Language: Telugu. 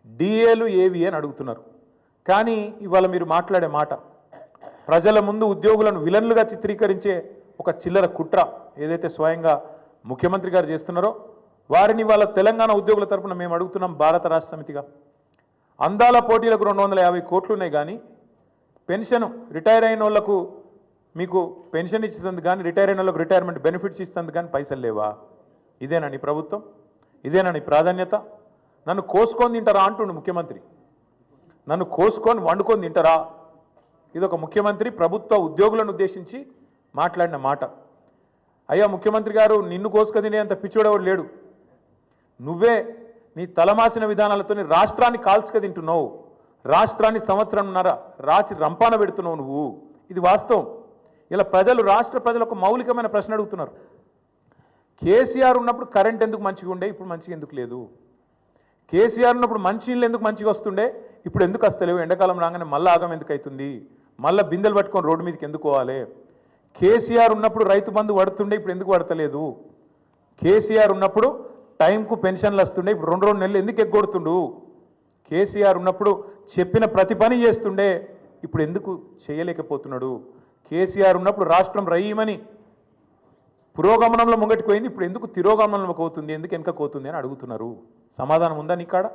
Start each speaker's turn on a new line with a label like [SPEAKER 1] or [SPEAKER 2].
[SPEAKER 1] డిఏలు ఏవి అని అడుగుతున్నారు. కానీ ఇవాళ మీరు మాట్లాడే మాట ప్రజల ముందు ఉద్యోగులను విలన్లుగా చిత్రీకరించే ఒక చిల్లర కుట్ర ఏదైతే స్వయంగా ముఖ్యమంత్రి గారు చేస్తున్నారో వారిని వాళ్ళ తెలంగాణ ఉద్యోగుల తరపున మేము అడుగుతున్నాం. భారత రాష్ట్ర సమితిగా అందాల పోటీలకు 250 కోట్లు ఉన్నాయి, కానీ పెన్షన్ రిటైర్ అయిన వాళ్ళకు మీకు పెన్షన్ ఇస్తుంది, కానీ రిటైర్ అయిన వాళ్ళకు రిటైర్మెంట్ బెనిఫిట్స్ ఇస్తుంది, కానీ పైసలు లేవా? ఇదేనా నీ ప్రభుత్వం? ఇదేనా నీ ప్రాధాన్యత? నన్ను కోసుకొని తింటారా అంటుండు ముఖ్యమంత్రి. నన్ను కోసుకొని వండుకొని తింటారా? ఇదొక ముఖ్యమంత్రి ప్రభుత్వ ఉద్యోగులను ఉద్దేశించి మాట్లాడిన మాట. అయ్యా ముఖ్యమంత్రి గారు, నిన్ను కోసుక తినేంత పిచ్చోడేవాడు లేడు. నువ్వే నీ తలమాసిన విధానాలతో రాష్ట్రాన్ని కాల్చుక తింటున్నావు. రాష్ట్రాన్ని సంవత్సరంన్నర రాచి రంపాన పెడుతున్నావు నువ్వు. ఇది వాస్తవం. ఇలా ప్రజలు, రాష్ట్ర ప్రజలు ఒక మౌలికమైన ప్రశ్న అడుగుతున్నారు. కేసీఆర్ ఉన్నప్పుడు కరెంట్ ఎందుకు మంచిగా ఉండే, ఇప్పుడు మంచిగా ఎందుకు లేదు? కేసీఆర్ ఉన్నప్పుడు మంచినీళ్ళు ఎందుకు మంచిగా వస్తుండే, ఇప్పుడు ఎందుకు వస్తలేవు? ఎండాకాలం రాగానే మళ్ళీ ఆగం ఎందుకు అవుతుంది? మళ్ళీ బిందెలు పట్టుకొని రోడ్డు మీదకి ఎందుకు పోవాలి? కేసీఆర్ ఉన్నప్పుడు రైతు బంధు పడుతుండే, ఇప్పుడు ఎందుకు పడతలేదు? కేసీఆర్ ఉన్నప్పుడు టైంకు పెన్షన్లు వస్తుండే, ఇప్పుడు 2 నెలలు ఎందుకు ఎగ్గొడుతుండు? కేసీఆర్ ఉన్నప్పుడు చెప్పిన ప్రతి పని చేస్తుండే, ఇప్పుడు ఎందుకు చేయలేకపోతున్నాడు? కేసీఆర్ ఉన్నప్పుడు రాష్ట్రం రయ్యమని పురోగమనంలో ముంగటికి పోయింది, ఇప్పుడు ఎందుకు తిరోగమనంలోకి పోతుంది, ఎందుకు వెనక పోతుంది అని అడుగుతున్నారు. సమాధానం ఉందా నీ కాడ?